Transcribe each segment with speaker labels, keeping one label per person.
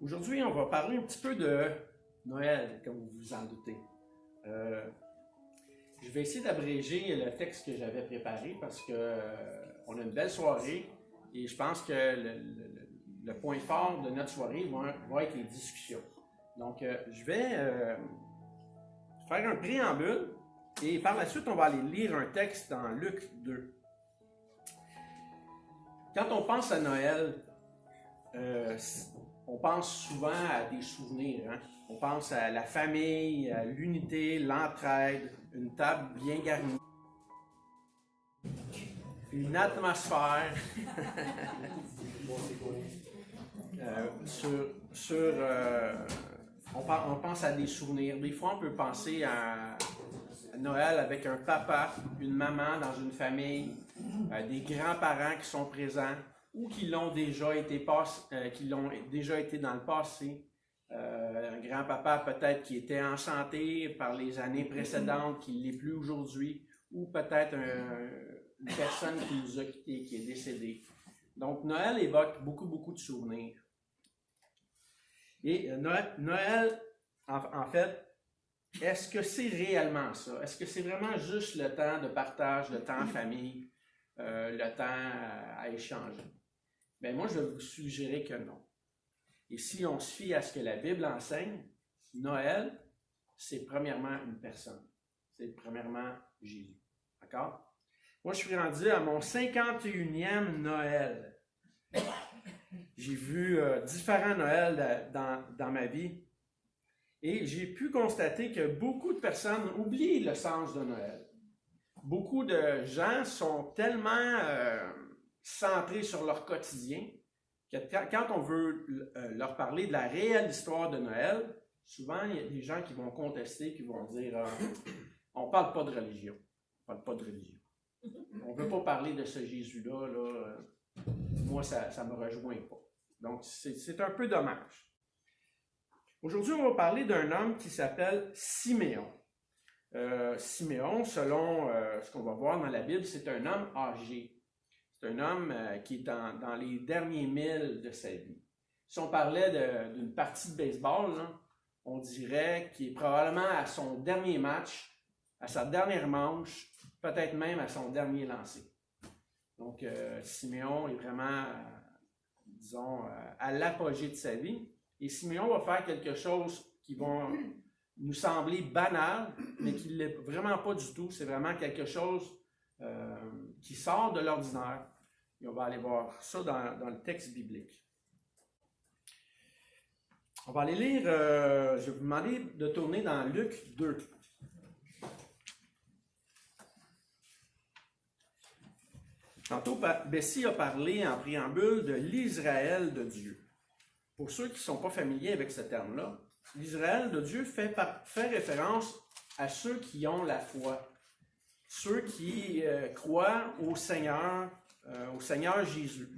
Speaker 1: Aujourd'hui, on va parler un petit peu de Noël, comme vous vous en doutez. Je vais essayer d'abréger le texte que j'avais préparé parce qu'on a une belle soirée et je pense que le point fort de notre soirée va être les discussions. Donc, je vais faire un préambule et par la suite, on va aller lire un texte dans Luc 2. Quand on pense à Noël, on pense souvent à des souvenirs. Hein? On pense à la famille, à l'unité, l'entraide, une table bien garnie, une atmosphère on pense à des souvenirs. Des fois, on peut penser à Noël avec un papa, une maman dans une famille, des grands-parents qui sont présents ou qui l'ont déjà été dans le passé. Un grand-papa peut-être qui était en santé par les années précédentes, qui ne l'est plus aujourd'hui, ou peut-être une personne qui nous a quittés, qui est décédée. Donc Noël évoque beaucoup de souvenirs. Et Noël, en fait, est-ce que c'est réellement ça? Est-ce que c'est vraiment juste le temps de partage, le temps en famille, le temps à échanger? Bien, moi, je vais vous suggérer que non. Et si on se fie à ce que la Bible enseigne, Noël, c'est premièrement une personne. C'est premièrement Jésus. D'accord? Moi, je suis rendu à mon 51e Noël. J'ai vu différents Noëls dans ma vie. Et j'ai pu constater que beaucoup de personnes oublient le sens de Noël. Beaucoup de gens sont tellement centrés sur leur quotidien que quand on veut leur parler de la réelle histoire de Noël, souvent il y a des gens qui vont contester, qui vont dire on ne parle pas de religion. On ne parle pas de religion. On ne veut pas parler de ce Jésus-là. Moi, ça ne me rejoint pas. Donc, c'est un peu dommage. Aujourd'hui, on va parler d'un homme qui s'appelle Siméon. Siméon, selon ce qu'on va voir dans la Bible, c'est un homme âgé. C'est un homme qui est dans les derniers milles de sa vie. Si on parlait d'une partie de baseball, là, on dirait qu'il est probablement à son dernier match, à sa dernière manche, peut-être même à son dernier lancer. Donc, Siméon est vraiment, disons, à l'apogée de sa vie. Et Siméon va faire quelque chose qui va nous sembler banal, mais qui ne l'est vraiment pas du tout. C'est vraiment quelque chose qui sort de l'ordinaire. Et on va aller voir ça dans le texte biblique. On va aller lire, je vais vous demander de tourner dans Luc 2. Tantôt, Bessie a parlé en préambule de l'Israël de Dieu. Pour ceux qui ne sont pas familiers avec ce terme-là, l'Israël de Dieu fait référence à ceux qui ont la foi, ceux qui croient au Seigneur Jésus.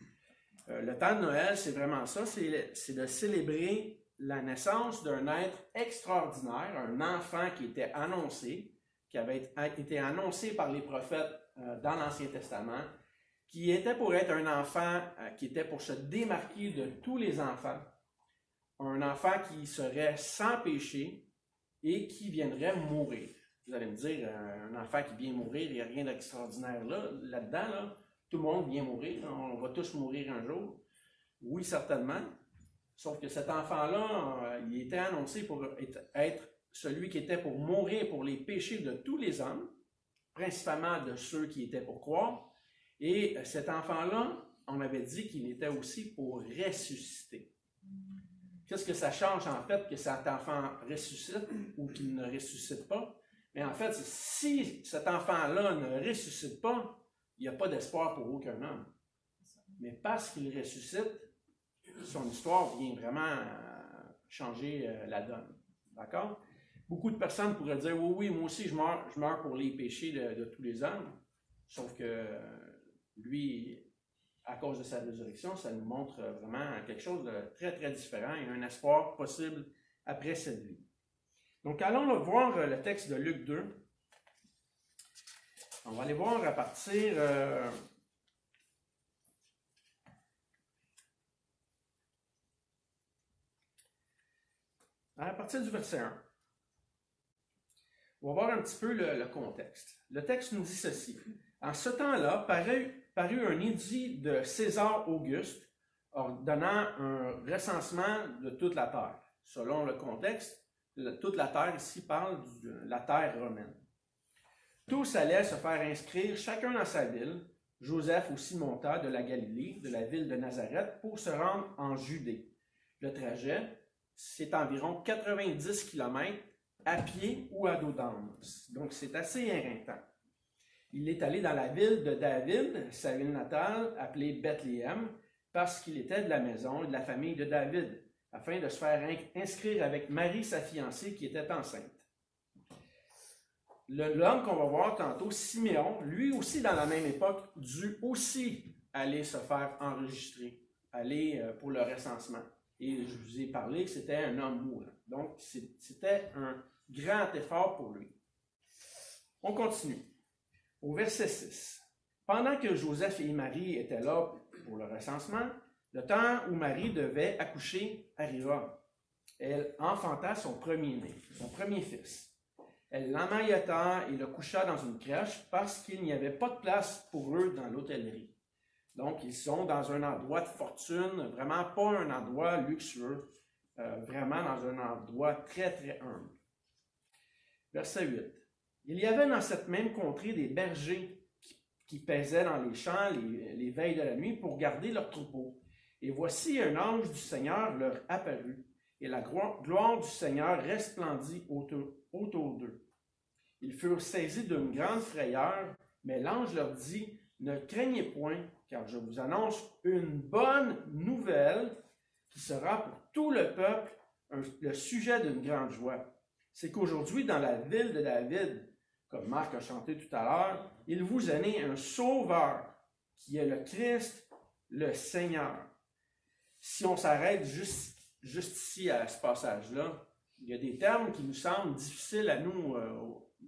Speaker 1: Le temps de Noël, c'est vraiment ça, c'est de célébrer la naissance d'un être extraordinaire, un enfant qui était annoncé, qui avait été annoncé par les prophètes dans l'Ancien Testament, qui était pour être un enfant qui était pour se démarquer de tous les enfants, un enfant qui serait sans péché et qui viendrait mourir. Vous allez me dire, un enfant qui vient mourir, il n'y a rien d'extraordinaire là-dedans. Là. Tout le monde vient mourir, on va tous mourir un jour. Oui, certainement. Sauf que cet enfant-là, il était annoncé pour être celui qui était pour mourir pour les péchés de tous les hommes, principalement de ceux qui étaient pour croire. Et cet enfant-là, on avait dit qu'il était aussi pour ressusciter. Qu'est-ce que ça change en fait que cet enfant ressuscite ou qu'il ne ressuscite pas? Mais en fait, si cet enfant-là ne ressuscite pas, il n'y a pas d'espoir pour aucun homme. Mais parce qu'il ressuscite, son histoire vient vraiment changer la donne. D'accord? Beaucoup de personnes pourraient dire, oui, moi aussi je meurs pour les péchés de tous les hommes. Sauf que lui, à cause de sa résurrection, ça nous montre vraiment quelque chose de très différent et un espoir possible après cette vie. Donc, allons voir le texte de Luc 2. On va aller voir à partir À partir du verset 1, on va voir un petit peu le contexte. Le texte nous dit ceci. En ce temps-là, parut un édit de César Auguste ordonnant un recensement de toute la terre. Selon le contexte, toute la terre ici parle de la terre romaine. Tous allaient se faire inscrire, chacun dans sa ville. Joseph aussi monta de la Galilée, de la ville de Nazareth, pour se rendre en Judée. Le trajet, c'est environ 90 km à pied ou à dos d'âne. Donc, c'est assez éreintant. Il est allé dans la ville de David, sa ville natale, appelée Bethléem, parce qu'il était de la maison et de la famille de David, afin de se faire inscrire avec Marie, sa fiancée, qui était enceinte. L'homme qu'on va voir tantôt, Siméon, lui aussi dans la même époque, dut aussi aller se faire enregistrer, aller pour le recensement. Et je vous ai parlé que c'était un homme mourant. Donc, c'était un grand effort pour lui. On continue. Au verset 6. Pendant que Joseph et Marie étaient là pour le recensement, le temps où Marie devait accoucher arriva. Elle enfanta son premier-né, son premier fils. Elle l'emmaillota et le coucha dans une crèche parce qu'il n'y avait pas de place pour eux dans l'hôtellerie. Donc, ils sont dans un endroit de fortune, vraiment pas un endroit luxueux, vraiment dans un endroit très, très humble. Verset 8. Il y avait dans cette même contrée des bergers qui paisaient dans les champs les veilles de la nuit pour garder leurs troupeaux. Et voici un ange du Seigneur leur apparut, et la gloire du Seigneur resplendit autour d'eux. Ils furent saisis d'une grande frayeur, mais l'ange leur dit, « Ne craignez point, car je vous annonce une bonne nouvelle qui sera pour tout le peuple le sujet d'une grande joie. C'est qu'aujourd'hui, dans la ville de David, comme Marc a chanté tout à l'heure, il vous est né un sauveur, qui est le Christ, le Seigneur. » Si on s'arrête juste ici à ce passage-là, il y a des termes qui nous semblent difficiles à nous,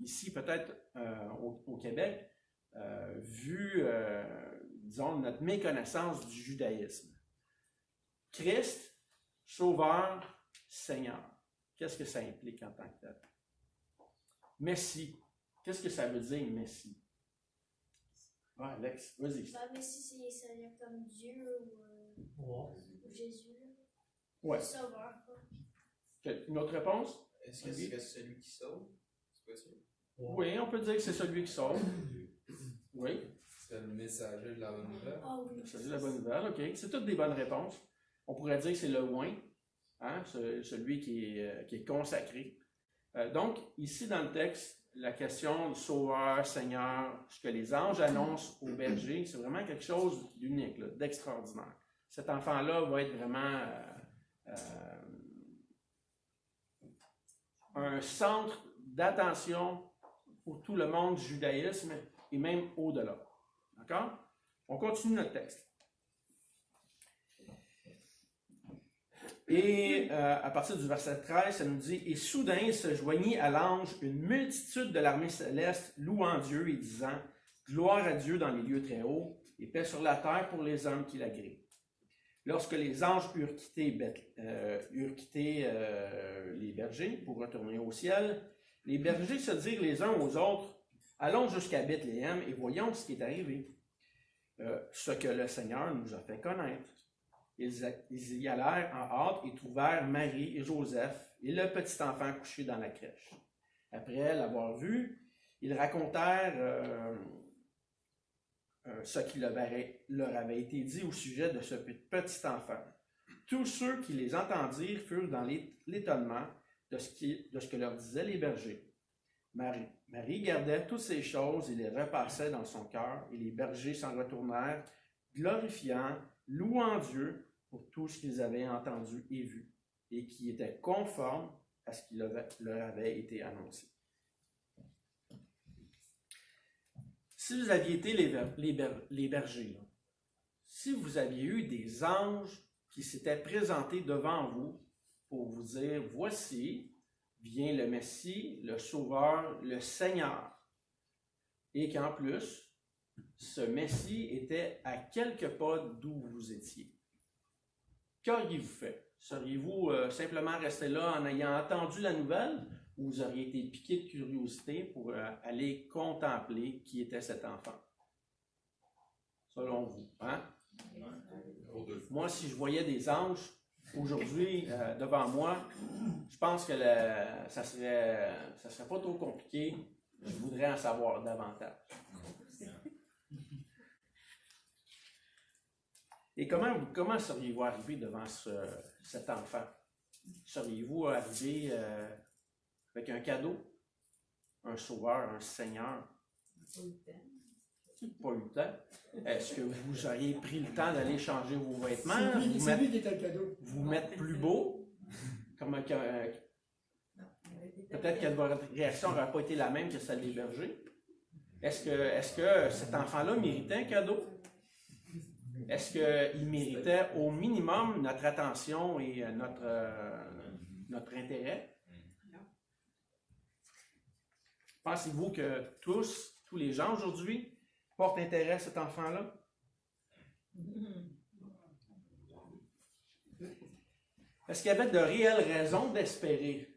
Speaker 1: ici peut-être au Québec, vu, disons, notre méconnaissance du judaïsme. Christ, Sauveur, Seigneur. Qu'est-ce que ça implique en tant que tel? Messie. Qu'est-ce que ça veut dire, Messie? Ah, Alex, vas-y.
Speaker 2: Messie, ça vient comme Dieu ou Jésus.
Speaker 1: Ouais.
Speaker 2: Sauveur.
Speaker 1: Une autre réponse?
Speaker 3: Est-ce que c'est celui qui sauve? C'est possible?
Speaker 1: Oui, on peut dire que c'est celui qui sauve. Oui.
Speaker 3: C'est le messager de la bonne nouvelle.
Speaker 2: Ah oui.
Speaker 1: C'est la bonne nouvelle, OK. C'est toutes des bonnes réponses. On pourrait dire que c'est le oint, hein, celui qui est consacré. Donc, ici dans le texte, la question du Sauveur, Seigneur, ce que les anges annoncent aux bergers, c'est vraiment quelque chose d'unique, d'extraordinaire. Cet enfant-là va être vraiment un centre d'attention pour tout le monde du judaïsme et même au-delà. D'accord? On continue notre texte. Et à partir du verset 13, ça nous dit « Et soudain, il se joignit à l'ange une multitude de l'armée céleste, louant Dieu et disant « Gloire à Dieu dans les lieux très hauts, et paix sur la terre pour les hommes qui l'agréent. » Lorsque les anges eurent quitté les bergers pour retourner au ciel, les bergers se dirent les uns aux autres « Allons jusqu'à Bethléem et voyons ce qui est arrivé, ce que le Seigneur nous a fait connaître. » Ils y allèrent en hâte et trouvèrent Marie et Joseph et le petit enfant couché dans la crèche. Après l'avoir vu, ils racontèrent ce qui leur avait été dit au sujet de ce petit enfant. Tous ceux qui les entendirent furent dans l'étonnement de ce que leur disaient les bergers. Marie gardait toutes ces choses et les repassait dans son cœur, et les bergers s'en retournèrent, glorifiant, louant Dieu pour tout ce qu'ils avaient entendu et vu, et qui était conforme à ce qui leur avait été annoncé. Si vous aviez été les bergers, là, si vous aviez eu des anges qui s'étaient présentés devant vous pour vous dire « Voici, vient le Messie, le Sauveur, le Seigneur », et qu'en plus, ce Messie était à quelques pas d'où vous étiez. Qu'auriez-vous fait? Seriez-vous simplement resté là en ayant entendu la nouvelle ou vous auriez été piqué de curiosité pour aller contempler qui était cet enfant? Selon vous, hein? Moi, si je voyais des anges aujourd'hui devant moi, je pense que ça serait pas trop compliqué. Je voudrais en savoir davantage. Et comment seriez-vous arrivé devant cet enfant? Seriez-vous arrivé avec un cadeau, un sauveur, un seigneur? Pas eu le temps. Est-ce que vous auriez pris le temps d'aller changer vos vêtements?
Speaker 4: C'est lui qui était le cadeau.
Speaker 1: Vous mettre plus beau? Peut-être que votre réaction n'aurait pas été la même que celle des bergers. Est-ce que cet enfant-là méritait un cadeau? Est-ce qu'il méritait au minimum notre attention et notre intérêt? Pensez-vous que tous les gens aujourd'hui portent intérêt à cet enfant-là? Est-ce qu'il y avait de réelles raisons d'espérer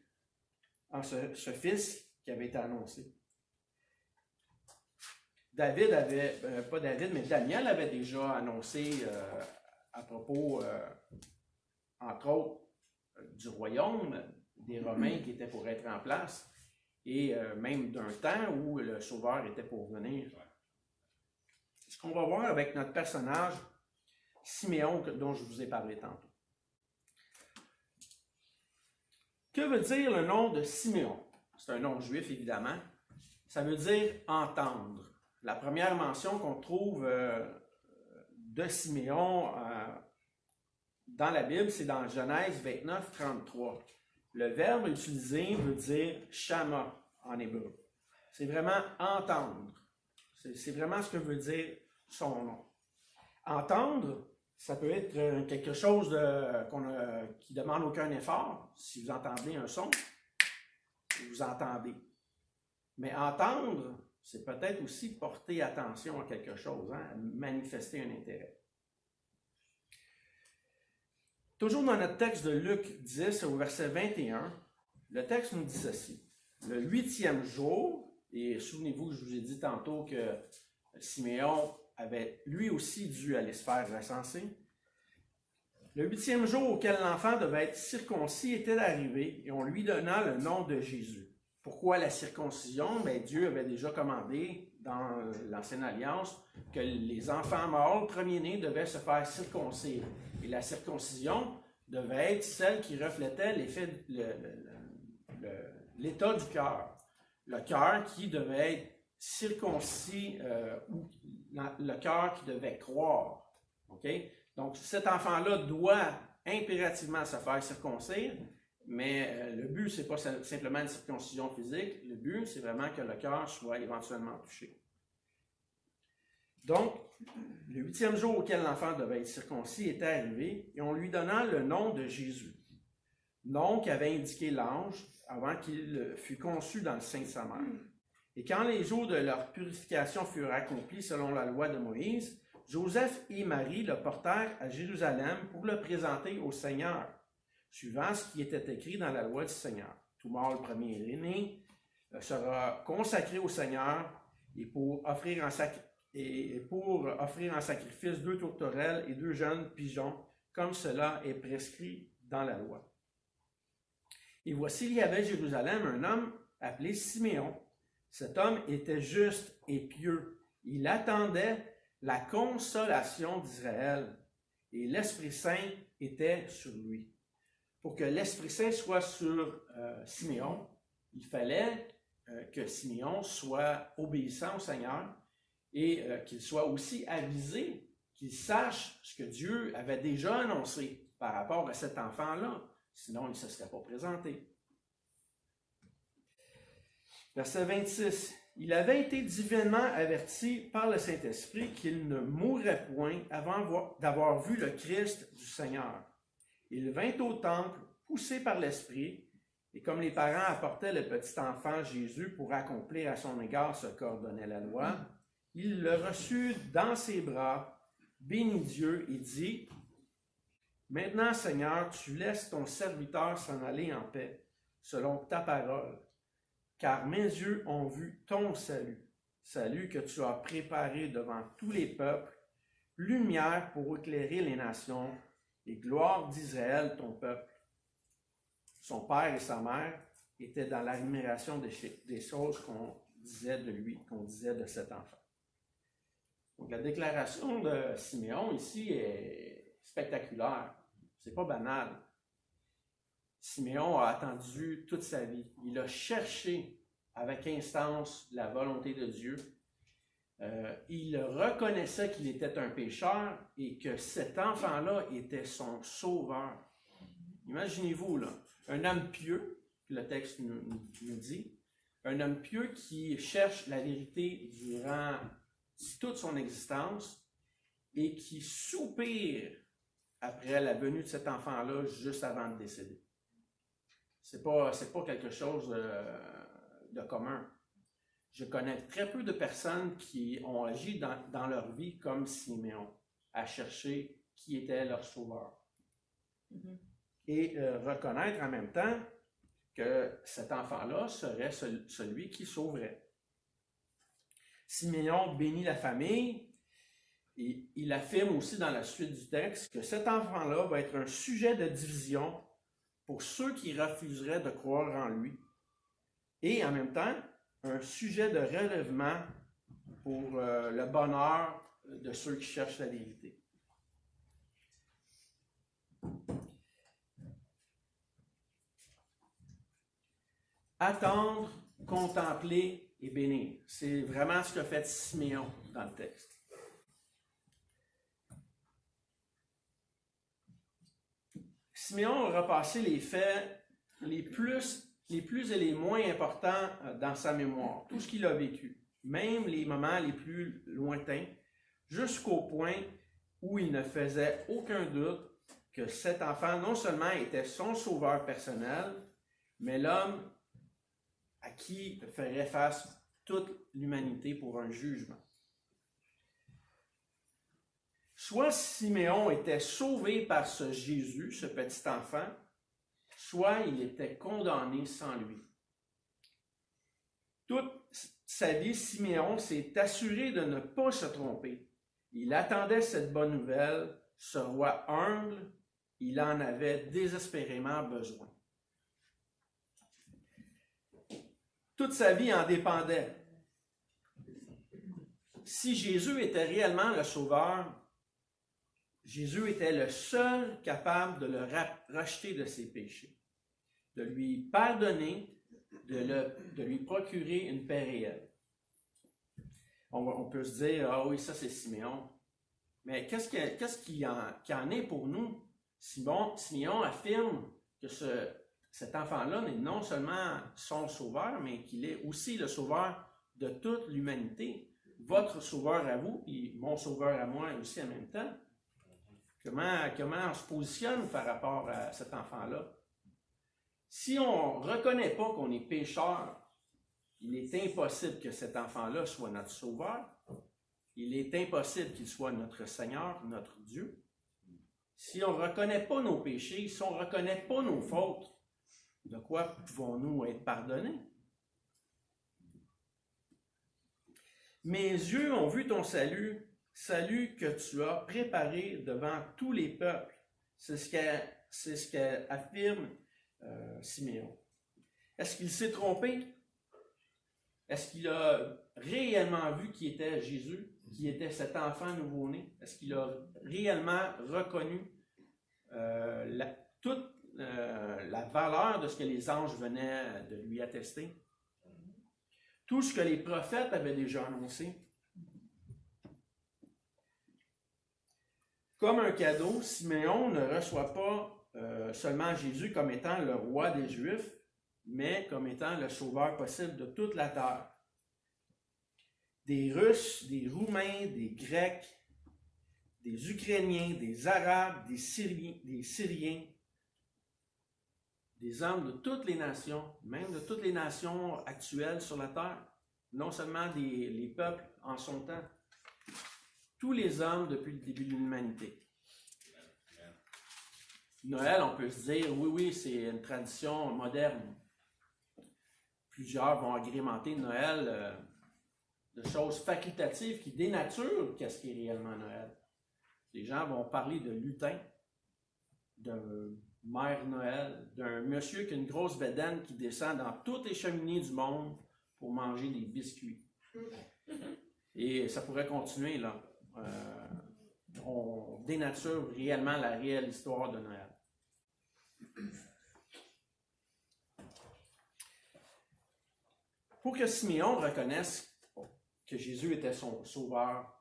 Speaker 1: en ce fils qui avait été annoncé? Daniel avait déjà annoncé à propos, entre autres, du royaume, des Romains qui étaient pour être en place, et même d'un temps où le Sauveur était pour venir. Ce qu'on va voir avec notre personnage, Siméon, dont je vous ai parlé tantôt. Que veut dire le nom de Siméon? C'est un nom juif, évidemment. Ça veut dire « entendre ». La première mention qu'on trouve de Siméon dans la Bible, c'est dans Genèse 29, 33. Le verbe utilisé veut dire « shama » en hébreu. C'est vraiment « entendre ». C'est vraiment ce que veut dire son nom. Entendre, ça peut être quelque chose qui ne demande aucun effort. Si vous entendez un son, vous entendez. Mais entendre, c'est peut-être aussi porter attention à quelque chose, hein, manifester un intérêt. Toujours dans notre texte de Luc 10, au verset 21, le texte nous dit ceci. Le 8e jour, et souvenez-vous, je vous ai dit tantôt que Siméon avait lui aussi dû aller se faire recenser. Le 8e jour auquel l'enfant devait être circoncis était arrivé et on lui donna le nom de Jésus. Pourquoi la circoncision? Bien, Dieu avait déjà commandé dans l'Ancienne Alliance que les enfants morts, premiers-nés, devaient se faire circoncire. Et la circoncision devait être celle qui reflétait l'état du cœur. Le cœur qui devait être circoncis, ou le cœur qui devait croire. Okay? Donc, cet enfant-là doit impérativement se faire circoncire, mais le but, ce n'est pas simplement une circoncision physique. Le but, c'est vraiment que le cœur soit éventuellement touché. Donc, le 8e jour auquel l'enfant devait être circoncis était arrivé et on lui donna le nom de Jésus. Nom qu'avait indiqué l'ange avant qu'il fût conçu dans le sein de sa mère. Et quand les jours de leur purification furent accomplis selon la loi de Moïse, Joseph et Marie le portèrent à Jérusalem pour le présenter au Seigneur, suivant ce qui était écrit dans la loi du Seigneur. Tout mâle premier-né sera consacré au Seigneur et pour offrir en sacrifice 2 tourterelles et 2 jeunes pigeons, comme cela est prescrit dans la loi. Et voici, il y avait à Jérusalem un homme appelé Siméon. Cet homme était juste et pieux. Il attendait la consolation d'Israël et l'Esprit Saint était sur lui. Pour que l'Esprit Saint soit sur Siméon, il fallait que Siméon soit obéissant au Seigneur et qu'il soit aussi avisé, qu'il sache ce que Dieu avait déjà annoncé par rapport à cet enfant-là. Sinon, il ne se serait pas présenté. Verset 26. Il avait été divinement averti par le Saint-Esprit qu'il ne mourrait point avant d'avoir vu le Christ du Seigneur. Il vint au temple, poussé par l'Esprit, et comme les parents apportaient le petit enfant Jésus pour accomplir à son égard ce qu'ordonnait la loi, il le reçut dans ses bras, bénit Dieu et dit, Maintenant, Seigneur, tu laisses ton serviteur s'en aller en paix, selon ta parole, car mes yeux ont vu ton salut que tu as préparé devant tous les peuples, lumière pour éclairer les nations et gloire d'Israël, ton peuple. Son père et sa mère étaient dans l'admiration des choses qu'on disait de lui, qu'on disait de cet enfant. Donc la déclaration de Siméon ici est spectaculaire. C'est pas banal. Siméon a attendu toute sa vie. Il a cherché avec instance la volonté de Dieu. Il reconnaissait qu'il était un pécheur et que cet enfant-là était son sauveur. Imaginez-vous, là, un homme pieux, le texte nous dit, un homme pieux qui cherche la vérité durant toute son existence et qui soupire après la venue de cet enfant-là juste avant de décéder. C'est pas quelque chose de commun. Je connais très peu de personnes qui ont agi dans leur vie comme Siméon, à chercher qui était leur sauveur. Mm-hmm. Et reconnaître en même temps que cet enfant-là serait celui qui sauverait. Siméon bénit la famille et il affirme aussi dans la suite du texte que cet enfant-là va être un sujet de division pour ceux qui refuseraient de croire en lui et en même temps un sujet de relèvement pour le bonheur de ceux qui cherchent la vérité. Attendre, contempler et bénir. C'est vraiment ce qu'a fait Siméon dans le texte. Siméon a repassé les faits les plus et les moins importants dans sa mémoire, tout ce qu'il a vécu, même les moments les plus lointains, jusqu'au point où il ne faisait aucun doute que cet enfant non seulement était son sauveur personnel, mais l'homme à qui ferait face toute l'humanité pour un jugement. Soit Siméon était sauvé par ce Jésus, ce petit enfant, soit il était condamné sans lui. Toute sa vie, Siméon s'est assuré de ne pas se tromper. Il attendait cette bonne nouvelle, ce roi humble, il en avait désespérément besoin. Toute sa vie en dépendait. Si Jésus était réellement le Sauveur, Jésus était le seul capable de le racheter de ses péchés, de lui pardonner, de lui procurer une paix réelle. On peut se dire, ah oui, ça c'est Siméon. Mais qu'est-ce qu'il en est pour nous? Siméon affirme que cet enfant-là n'est non seulement son sauveur, mais qu'il est aussi le sauveur de toute l'humanité. Votre sauveur à vous, et mon sauveur à moi aussi en même temps. Comment on se positionne par rapport à cet enfant-là? Si on ne reconnaît pas qu'on est pécheur, il est impossible que cet enfant-là soit notre sauveur. Il est impossible qu'il soit notre Seigneur, notre Dieu. Si on ne reconnaît pas nos péchés, si on ne reconnaît pas nos fautes, de quoi pouvons-nous être pardonnés? Mes yeux ont vu ton salut que tu as préparé devant tous les peuples. C'est ce qu'affirme Siméon. Est-ce qu'il s'est trompé? Est-ce qu'il a réellement vu qui était Jésus, qui était cet enfant nouveau-né? Est-ce qu'il a réellement reconnu toute la valeur de ce que les anges venaient de lui attester? Tout ce que les prophètes avaient déjà annoncé. Comme un cadeau, Siméon ne reçoit pas seulement Jésus comme étant le roi des Juifs, mais comme étant le sauveur possible de toute la terre. Des Russes, des Roumains, des Grecs, des Ukrainiens, des Arabes, des Syriens, des hommes de toutes les nations, même de toutes les nations actuelles sur la terre, non seulement les peuples en son temps, tous les hommes depuis le début de l'humanité. Noël, on peut se dire, oui, c'est une tradition moderne. Plusieurs vont agrémenter Noël de choses facultatives qui dénaturent qu'est-ce qui est réellement Noël. Les gens vont parler de lutin, d'un Mère Noël, d'un monsieur qui a une grosse bédaine qui descend dans toutes les cheminées du monde pour manger des biscuits. Et ça pourrait continuer, là. On dénature réellement la réelle histoire de Noël. Pour que Siméon reconnaisse que Jésus était son sauveur,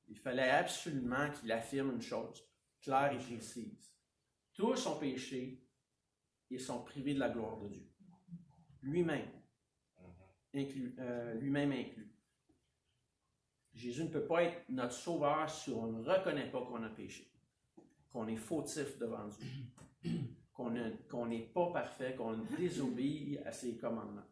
Speaker 1: il fallait absolument qu'il affirme une chose claire et précise. Tous ont péché et sont privés de la gloire de Dieu. Lui-même inclus. Jésus ne peut pas être notre sauveur si on ne reconnaît pas qu'on a péché, qu'on est fautif devant Dieu, qu'on n'est pas parfait, qu'on désobéit à ses commandements.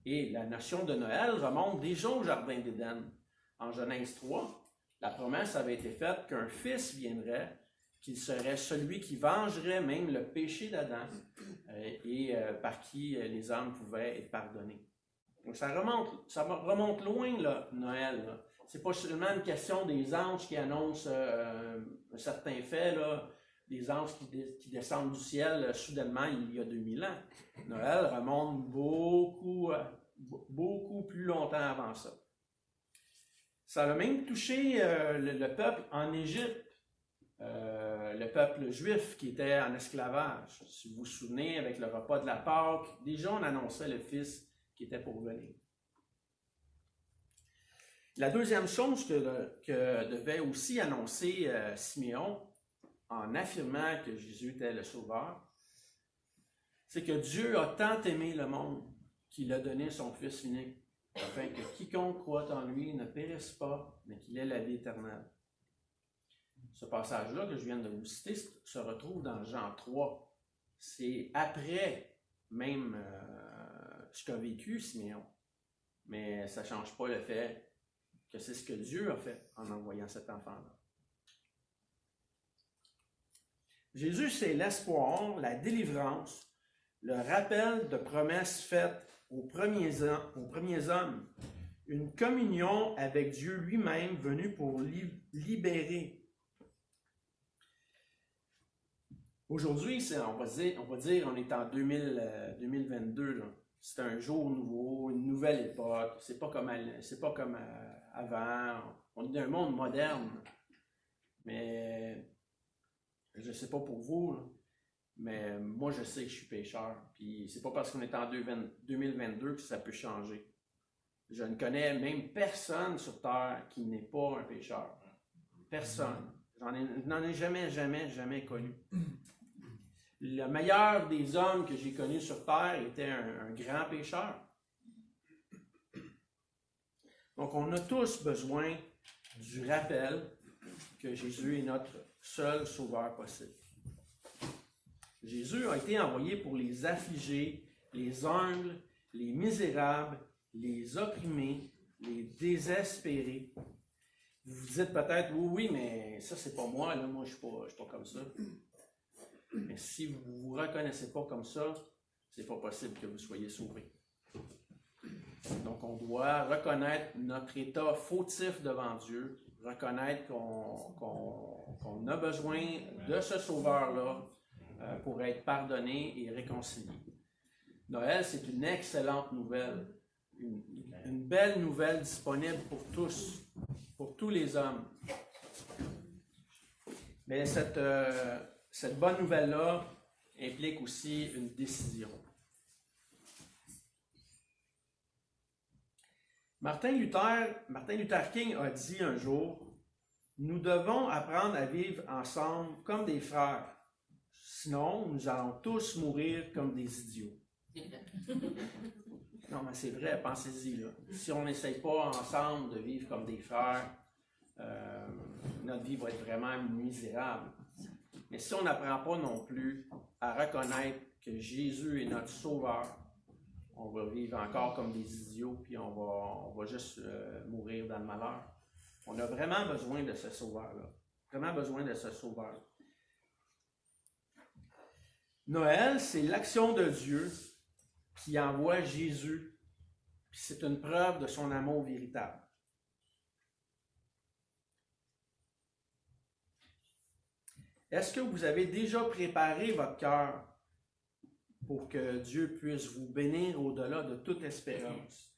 Speaker 1: Et la notion de Noël remonte déjà au Jardin d'Éden. En Genèse 3, la promesse avait été faite qu'un fils viendrait, qu'il serait celui qui vengerait même le péché d'Adam et par qui les hommes pouvaient être pardonnés. Donc ça remonte loin, là, Noël. Là. C'est pas seulement une question des anges qui annoncent un certain fait, là, des anges qui descendent du ciel soudainement il y a 2000 ans. Noël remonte beaucoup plus longtemps avant ça. Ça a même touché le peuple en Égypte, le peuple juif qui était en esclavage. Si vous vous souvenez, avec le repas de la Pâque, déjà on annonçait le Fils qui était pour venir. La deuxième chose que devait aussi annoncer Siméon, en affirmant que Jésus était le Sauveur, c'est que Dieu a tant aimé le monde qu'il a donné son Fils unique, afin que quiconque croit en lui ne périsse pas, mais qu'il ait la vie éternelle. Ce passage-là que je viens de vous citer se retrouve dans Jean 3. C'est après même ce qu'a vécu Siméon. Mais ça ne change pas le fait que c'est ce que Dieu a fait en envoyant cet enfant-là. Jésus, c'est l'espoir, la délivrance, le rappel de promesses faites aux premiers hommes, une communion avec Dieu lui-même venu pour libérer. Aujourd'hui, on va dire, on est en 2022, là. C'est un jour nouveau, une nouvelle époque. C'est pas comme avant. On est dans un monde moderne. Mais je ne sais pas pour vous, là, mais moi je sais que je suis pécheur. Puis c'est pas parce qu'on est en 2022 que ça peut changer. Je ne connais même personne sur Terre qui n'est pas un pécheur. Personne. Je n'en ai jamais connu. Le meilleur des hommes que j'ai connus sur Terre était un grand pécheur. Donc, on a tous besoin du rappel que Jésus est notre seul sauveur possible. Jésus a été envoyé pour les affligés, les humbles, les misérables, les opprimés, les désespérés. Vous vous dites peut-être, oui, mais ça, c'est pas moi, là, moi, je suis pas comme ça. Mais si vous ne vous reconnaissez pas comme ça, c'est pas possible que vous soyez sauvés. Donc, on doit reconnaître notre état fautif devant Dieu, reconnaître qu'on a besoin de ce sauveur-là pour être pardonné et réconcilié. Noël, c'est une excellente nouvelle, une belle nouvelle disponible pour tous, pour tous les hommes. Mais cette bonne nouvelle-là implique aussi une décision. Martin Luther King a dit un jour, « Nous devons apprendre à vivre ensemble comme des frères. Sinon, nous allons tous mourir comme des idiots. » Non, mais c'est vrai, pensez-y, là. Si on n'essaye pas ensemble de vivre comme des frères, notre vie va être vraiment misérable. Mais si on n'apprend pas non plus à reconnaître que Jésus est notre sauveur, on va vivre encore comme des idiots, puis on va juste mourir dans le malheur. On a vraiment besoin de ce sauveur-là. Vraiment besoin de ce sauveur. Noël, c'est l'action de Dieu qui envoie Jésus. Puis c'est une preuve de son amour véritable. Est-ce que vous avez déjà préparé votre cœur pour que Dieu puisse vous bénir au-delà de toute espérance?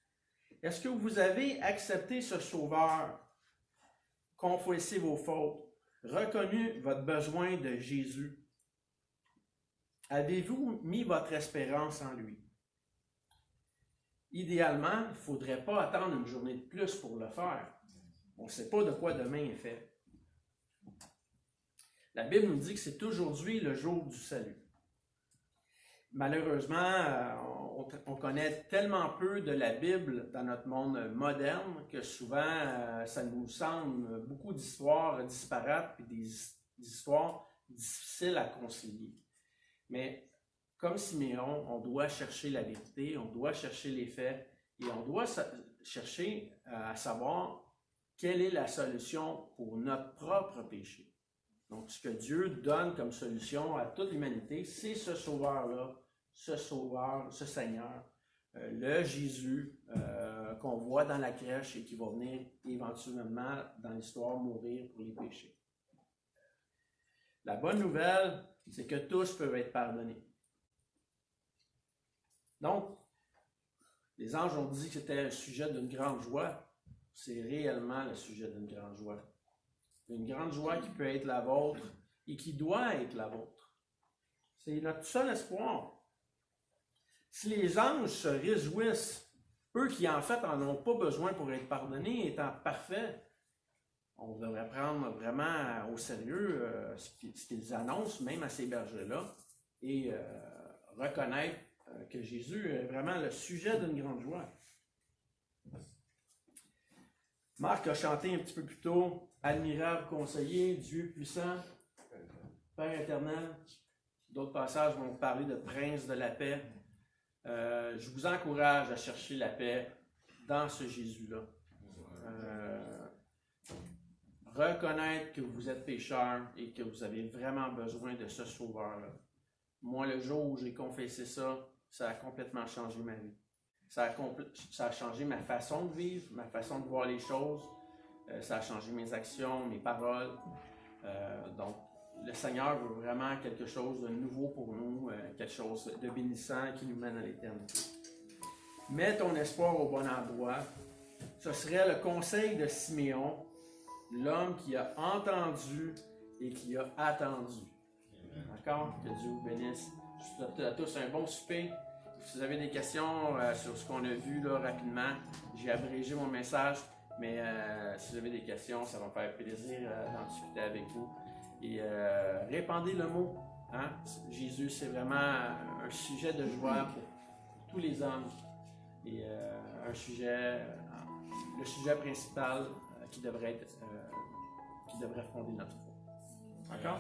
Speaker 1: Est-ce que vous avez accepté ce Sauveur, confessé vos fautes, reconnu votre besoin de Jésus? Avez-vous mis votre espérance en lui? Idéalement, il ne faudrait pas attendre une journée de plus pour le faire. On ne sait pas de quoi demain est fait. La Bible nous dit que c'est aujourd'hui le jour du salut. Malheureusement, on connaît tellement peu de la Bible dans notre monde moderne que souvent, ça nous semble beaucoup d'histoires disparates et des histoires difficiles à concilier. Mais comme Siméon, on doit chercher la vérité, on doit chercher les faits et on doit chercher à savoir quelle est la solution pour notre propre péché. Donc, ce que Dieu donne comme solution à toute l'humanité, c'est ce Sauveur-là, ce Sauveur, ce Seigneur, le Jésus qu'on voit dans la crèche et qui va venir éventuellement dans l'histoire mourir pour les péchés. La bonne nouvelle, c'est que tous peuvent être pardonnés. Donc, les anges ont dit que c'était le sujet d'une grande joie. C'est réellement le sujet d'une grande joie. Une grande joie qui peut être la vôtre et qui doit être la vôtre. C'est notre seul espoir. Si les anges se réjouissent, eux qui en fait n'en ont pas besoin pour être pardonnés, étant parfaits, on devrait prendre vraiment au sérieux ce qu'ils annoncent, même à ces bergers-là, et reconnaître que Jésus est vraiment le sujet d'une grande joie. Marc a chanté un petit peu plus tôt, « Admirable conseiller, Dieu puissant, Père éternel ». D'autres passages vont parler de prince de la paix. Je vous encourage à chercher la paix dans ce Jésus-là. Reconnaître que vous êtes pécheur et que vous avez vraiment besoin de ce Sauveur-là. Moi, le jour où j'ai confessé ça, ça a complètement changé ma vie. Ça a changé ma façon de vivre, ma façon de voir les choses. Ça a changé mes actions, mes paroles. Donc, le Seigneur veut vraiment quelque chose de nouveau pour nous, quelque chose de bénissant qui nous mène à l'éternité. Mets ton espoir au bon endroit. Ce serait le conseil de Siméon, l'homme qui a entendu et qui a attendu. D'accord? Que Dieu vous bénisse. Je vous souhaite à tous un bon souper. Si vous avez des questions sur ce qu'on a vu là, rapidement, j'ai abrégé mon message, mais si vous avez des questions, ça va me faire plaisir d'en discuter avec vous. Et répandez le mot. Hein? Jésus, c'est vraiment un sujet de joie pour tous les hommes. Et le sujet principal qui devrait fonder notre foi. D'accord?